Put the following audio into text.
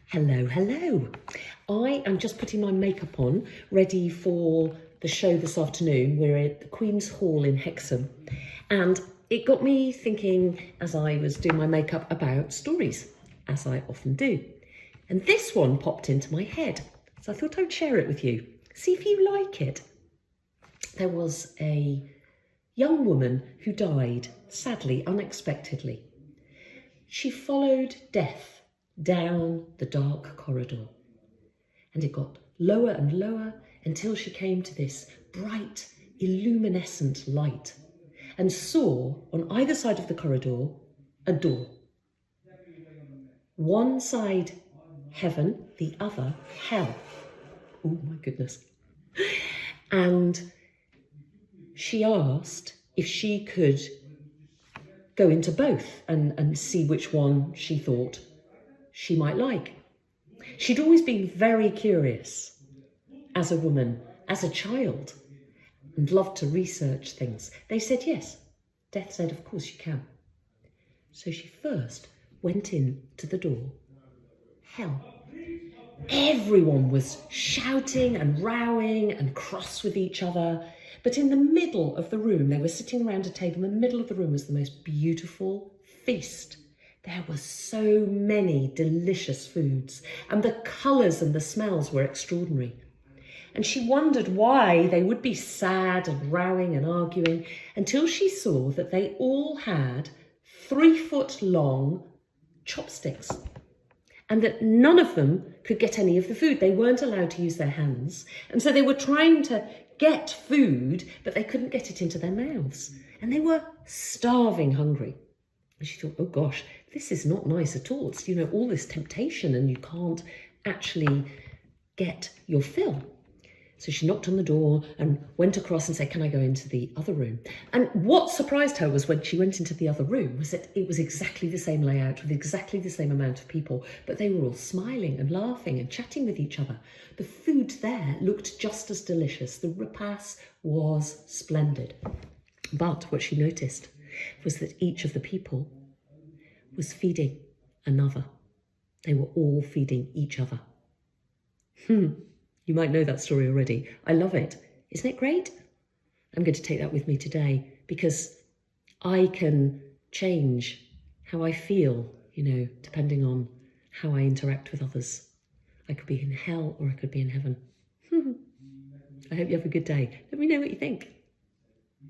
Hello, hello. I am just putting my makeup on, ready for the show this afternoon. We're at the Queen's Hall in Hexham, and it got me thinking as I was doing my makeup about stories, as I often do. And this one popped into my head, so I thought I'd share it with you. See if you like it. There was a young woman who died, sadly, unexpectedly. She followed death down the dark corridor, and it got lower and lower until she came to this bright, illuminescent light and saw on either side of the corridor a door. One side heaven, the other hell. Oh my goodness. And she asked if she could go into both and see which one she thought she might like. She'd always been very curious as a woman, as a child, and loved to research things. They said yes. Death said, of course you can. So she first went in to the door. Hell. Everyone was shouting and rowing and cross with each other. But in the middle of the room, they were sitting around a table. In the middle of the room was the most beautiful feast. There were so many delicious foods, and the colours and the smells were extraordinary. And she wondered why they would be sad and rowing and arguing until she saw that they all had 3-foot-long chopsticks, and that none of them could get any of the food. They weren't allowed to use their hands, and so they were trying to get food, but they couldn't get it into their mouths, and they were starving hungry. And she thought, oh gosh, this is not nice at all. It's, all this temptation and you can't actually get your fill. So she knocked on the door and went across and said, can I go into the other room? And what surprised her was when she went into the other room was that it was exactly the same layout with exactly the same amount of people, but they were all smiling and laughing and chatting with each other. The food there looked just as delicious. The repast was splendid. But what she noticed was that each of the people was feeding another. They were all feeding each other. You might know that story already. I love it. Isn't it great? I'm going to take that with me today because I can change how I feel, depending on how I interact with others. I could be in hell or I could be in heaven. I hope you have a good day. Let me know what you think.